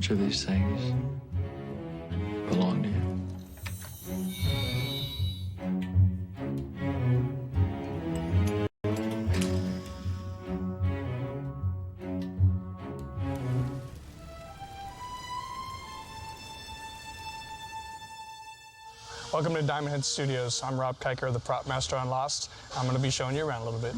Which of these things belong to you? Welcome to Diamond Head Studios. I'm Rob Kiker, the prop master on Lost. I'm going to be showing you around a little bit.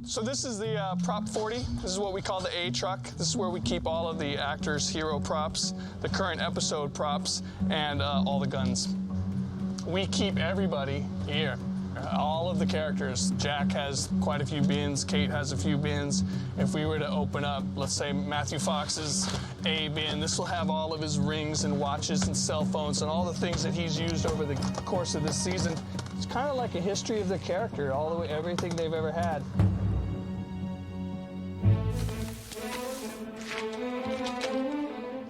So this is the Prop 40. This is what we call the A truck. This is where we keep all of the actors' hero props, the current episode props, and all the guns. We keep everybody here. All of the characters. Jack has quite a few bins. Kate has a few bins. If we were to open up, let's say, Matthew Fox's A bin, this will have all of his rings and watches and cell phones and all the things that he's used over the course of this season. It's kind of like a history of the character, all the way, everything they've ever had.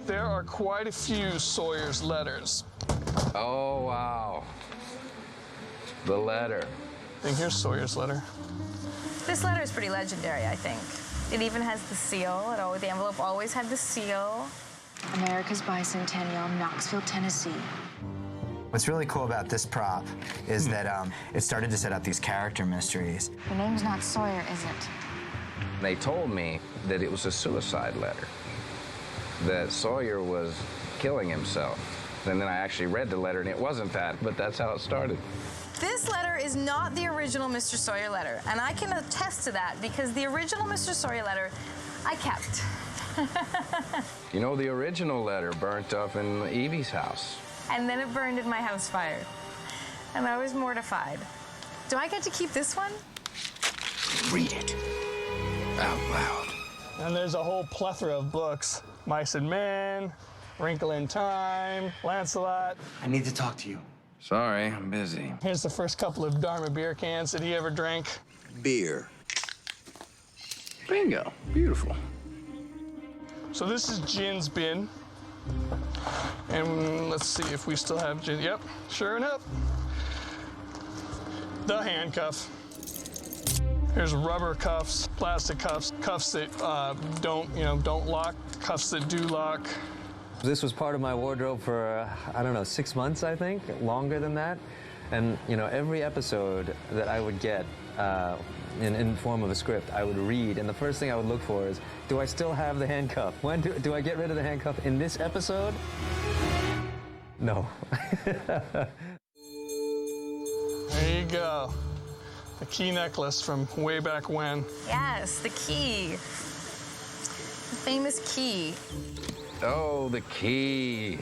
There are quite a few Sawyer's letters. Oh, wow. The letter. And here's Sawyer's letter. This letter is pretty legendary, I think. It even has the seal. The envelope always had the seal. America's Bicentennial, Knoxville, Tennessee. What's really cool about this prop is that it started to set up these character mysteries. Your name's not Sawyer, is it? They told me that it was a suicide letter, that Sawyer was killing himself. And then I actually read the letter, and it wasn't that, but that's how it started. This letter is not the original Mr. Sawyer letter, and I can attest to that because the original Mr. Sawyer letter I kept. You know, the original letter burnt up in Evie's house. And then it burned in my house fire. And I was mortified. Do I get to keep this one? Read it out loud. And there's a whole plethora of books. Mice and Men, Wrinkle in Time, Lancelot. I need to talk to you. Sorry, I'm busy. Here's the first couple of Dharma beer cans that he ever drank. Beer. Bingo. Beautiful. So this is Gin's bin. And let's see if we still have Gin. Yep, sure enough. The handcuff. Here's rubber cuffs, plastic cuffs, cuffs that don't lock, cuffs that do lock. This was part of my wardrobe for, I don't know, 6 months, I think, longer than that. And, every episode that I would get in form of a script, I would read, and the first thing I would look for is, do I still have the handcuff? When do I get rid of the handcuff? In this episode? No. There you go. The key necklace from way back when. Yes, the key. The famous key. Oh, the key.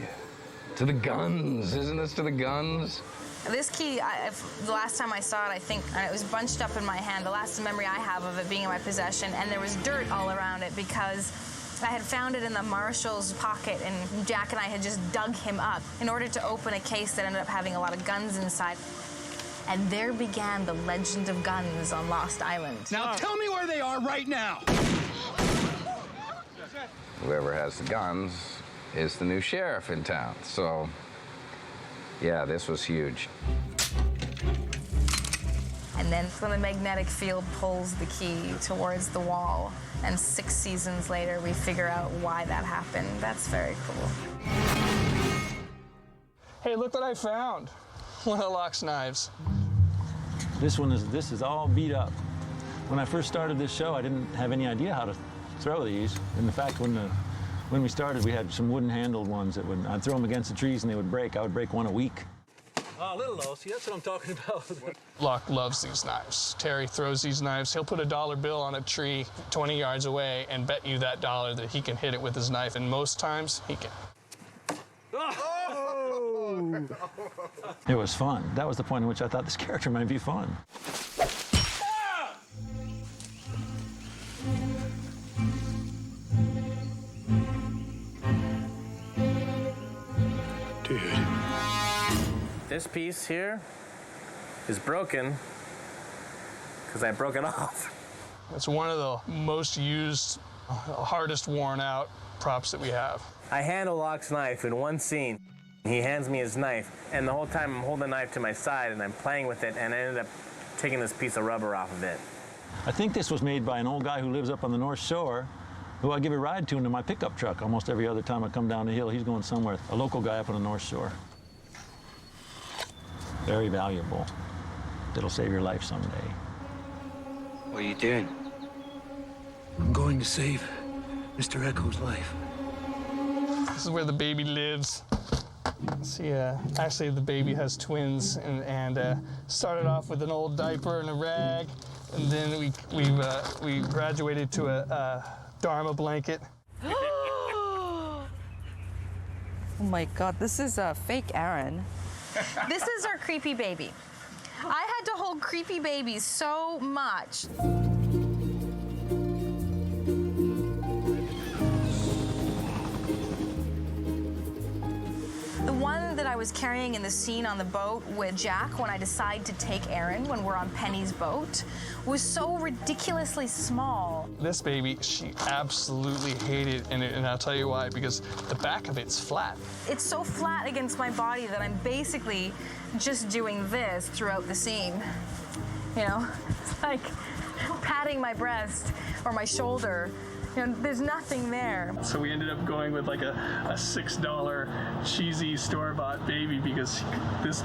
To the guns. Isn't this to the guns? This key, the last time I saw it, I think, it was bunched up in my hand, the last memory I have of it being in my possession, and there was dirt all around it because I had found it in the marshal's pocket, and Jack and I had just dug him up in order to open a case that ended up having a lot of guns inside. And there began the legend of guns on Lost Island. Now tell me where they are right now. Whoever has the guns is the new sheriff in town. So, yeah, this was huge. And then when the magnetic field pulls the key towards the wall, and 6 seasons later, we figure out why that happened. That's very cool. Hey, look what I found. One of Locke's knives. This is all beat up. When I first started this show, I didn't have any idea how to throw these. And in fact, when we started, we had some wooden-handled ones that I'd throw them against the trees and they would break. I would break one a week. A little low. See, that's what I'm talking about. Locke loves these knives. Terry throws these knives. He'll put a dollar bill on a tree 20 yards away and bet you that dollar that he can hit it with his knife. And most times, he can. Oh! It was fun. That was the point in which I thought this character might be fun. Dude. This piece here is broken because I broke it off. It's one of the most used, hardest worn out props that we have. I handle Locke's knife in one scene. He hands me his knife, and the whole time I'm holding the knife to my side and I'm playing with it, and I ended up taking this piece of rubber off of it. I think this was made by an old guy who lives up on the North Shore, who I give a ride to in my pickup truck almost every other time I come down the hill. He's going somewhere. A local guy up on the North Shore. Very valuable. It'll save your life someday. What are you doing? I'm going to save Mr. Echo's life. This is where the baby lives. See, actually the baby has twins, and started off with an old diaper and a rag, and then we graduated to a Dharma blanket. Oh my God, this is a fake Aaron. This is our creepy baby. I had to hold creepy babies so much. The one that I was carrying in the scene on the boat with Jack when I decide to take Aaron when we're on Penny's boat was so ridiculously small. This baby, she absolutely hated, and I'll tell you why, because the back of it's flat. It's so flat against my body that I'm basically just doing this throughout the scene. You know, it's like patting my breast or my shoulder. You know, there's nothing there. So we ended up going with like a $6 cheesy store-bought baby because this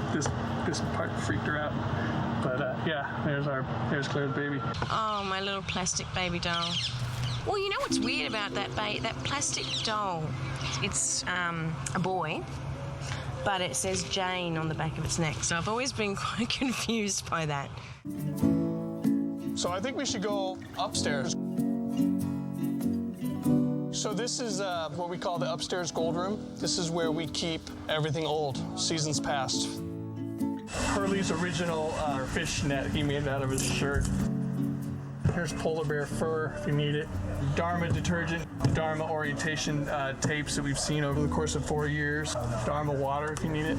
part freaked her out. But yeah, there's Claire's baby. Oh, my little plastic baby doll. Well, you know what's weird about that plastic doll? It's a boy, but it says Jane on the back of its neck. So I've always been quite confused by that. So I think we should go upstairs. So this is what we call the upstairs gold room. This is where we keep everything old, seasons past. Hurley's original fish net, he made it out of his shirt. Here's polar bear fur if you need it. Dharma detergent, Dharma orientation tapes that we've seen over the course of 4 years. Dharma water if you need it.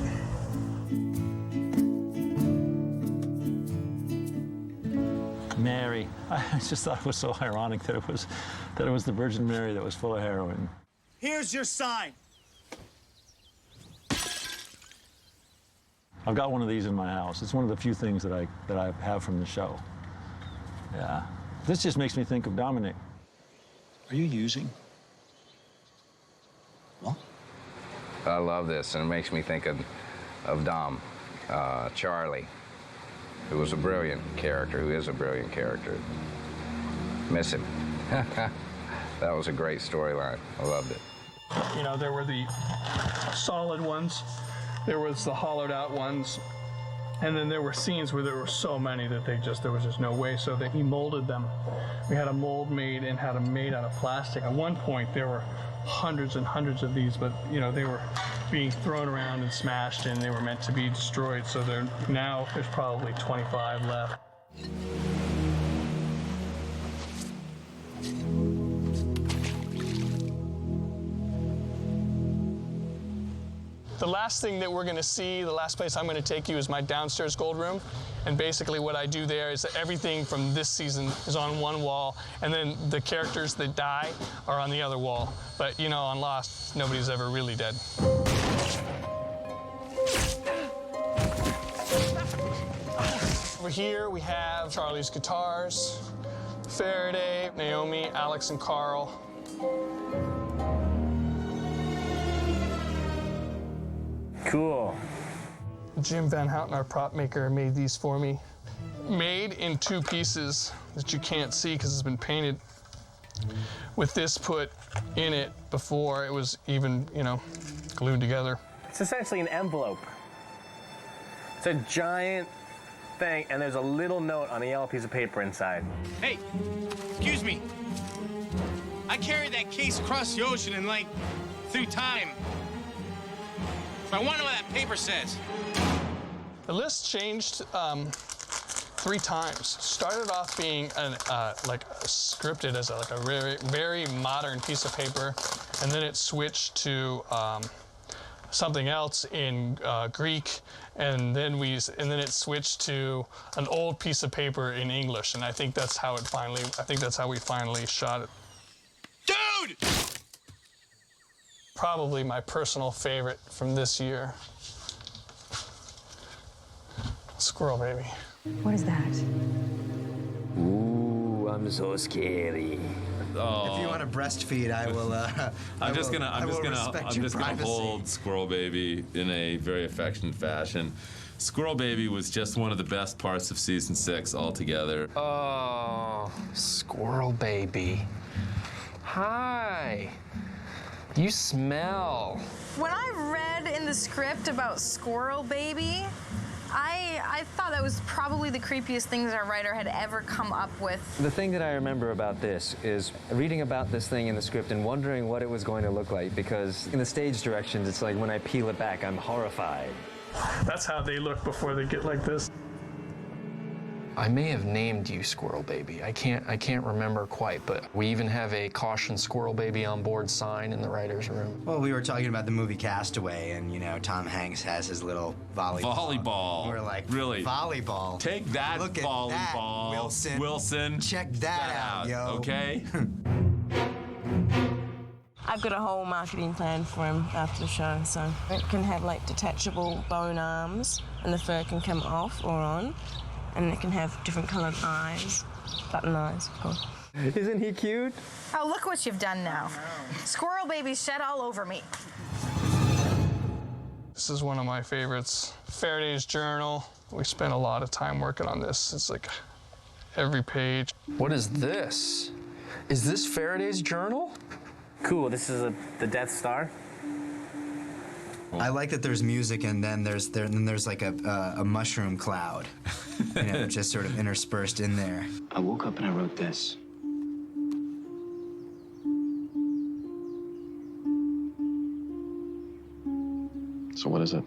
Mary. I just thought it was so ironic that it was the Virgin Mary that was full of heroin. Here's your sign. I've got one of these in my house. It's one of the few things that I have from the show. Yeah. This just makes me think of Dominic. Are you using? What? I love this, and it makes me think of Dom, Charlie, who was a brilliant character, who is a brilliant character. Miss him. That was a great storyline. I loved it. You know, there were the solid ones, there was the hollowed out ones, and then there were scenes where there were so many that there was just no way, so that he molded them. We had a mold made and had them made out of plastic. At one point, there were hundreds and hundreds of these, but you know, they were being thrown around and smashed, and they were meant to be destroyed. So now there's probably 25 left. The last thing that we're going to see, the last place I'm going to take you is my downstairs gold room. And basically what I do there is that everything from this season is on one wall, and then the characters that die are on the other wall. But you know, on Lost, nobody's ever really dead. Over here we have Charlie's guitars, Faraday, Naomi, Alex, and Carl. Cool. Jim Van Houten, our prop maker, made these for me. Made in 2 pieces that you can't see because it's been painted. With this put in it before it was even, you know, glued together. It's essentially an envelope. It's a giant thing, and there's a little note on a yellow piece of paper inside. Hey, excuse me. I carried that case across the ocean and, like, through time. I wonder what that paper says. The list changed 3 times. Started off being scripted as a very, very modern piece of paper, and then it switched to something else in Greek, and then it switched to an old piece of paper in English, and I think that's how we finally shot it. Dude! Probably my personal favorite from this year. Squirrel Baby. What is that? Ooh, I'm so scary. Oh. If you want to breastfeed, I will. I'm just gonna hold Squirrel Baby in a very affectionate fashion. Squirrel Baby was just one of the best parts of season 6 altogether. Oh, Squirrel Baby. Hi. You smell. When I read in the script about Squirrel Baby, I thought that was probably the creepiest things our writer had ever come up with. The thing that I remember about this is reading about this thing in the script and wondering what it was going to look like, because in the stage directions, it's like when I peel it back, I'm horrified. That's how they look before they get like this. I may have named you Squirrel Baby. I can't remember quite, but we even have a caution Squirrel Baby on board sign in the writer's room. Well, we were talking about the movie Castaway, and you know, Tom Hanks has his little volleyball. We're like, really? Volleyball. Take that, Look volleyball. At that, Wilson. Wilson. Check that out, yo. Okay? I've got a whole marketing plan for him after the show, so it can have like detachable bone arms, and the fur can come off or on, and it can have different coloured eyes, button eyes, of course. Isn't he cute? Oh, look what you've done now. Squirrel Baby shed all over me. This is one of my favorites. Faraday's Journal. We spent a lot of time working on this. It's like every page. What is this? Is this Faraday's Journal? Cool, this is the Death Star. I like that there's music and then there's like a mushroom cloud, you know, just sort of interspersed in there. I woke up and I wrote this. So what is it?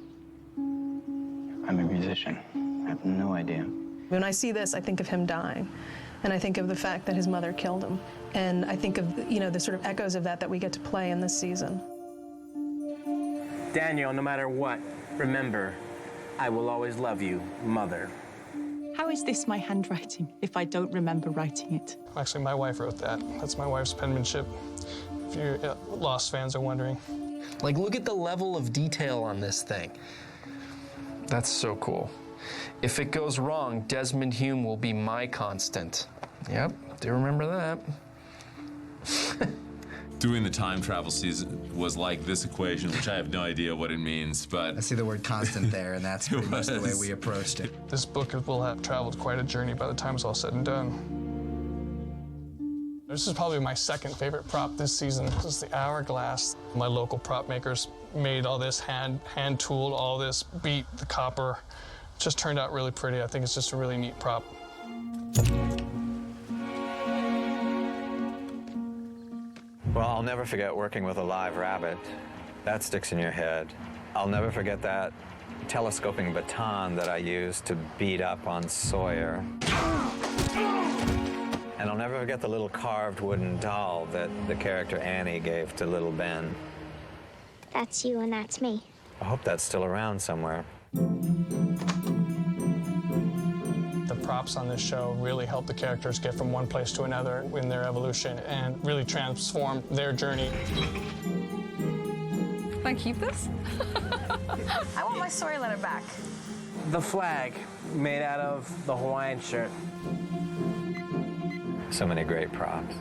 I'm a musician. I have no idea. When I see this, I think of him dying. And I think of the fact that his mother killed him. And I think of, you know, the sort of echoes of that we get to play in this season. Daniel, no matter what, remember, I will always love you, Mother. How is this my handwriting if I don't remember writing it? Actually, my wife wrote that. That's my wife's penmanship, if you Lost fans are wondering. Like, look at the level of detail on this thing. That's so cool. If it goes wrong, Desmond Hume will be my constant. Yep, do remember that. Doing the time travel season was like this equation, which I have no idea what it means, but... I see the word constant there, and that's pretty much the way we approached it. This book will have traveled quite a journey by the time it's all said and done. This is probably my second favorite prop this season. This is the hourglass. My local prop makers made all this, hand-tooled all this, beat the copper. It just turned out really pretty. I think it's just a really neat prop. Well, I'll never forget working with a live rabbit. That sticks in your head. I'll never forget that telescoping baton that I used to beat up on Sawyer. And I'll never forget the little carved wooden doll that the character Annie gave to little Ben. That's you and that's me. I hope that's still around somewhere. The props on this show really help the characters get from one place to another in their evolution and really transform their journey. Can I keep this? I want my Sawyer letter back. The flag made out of the Hawaiian shirt. So many great props.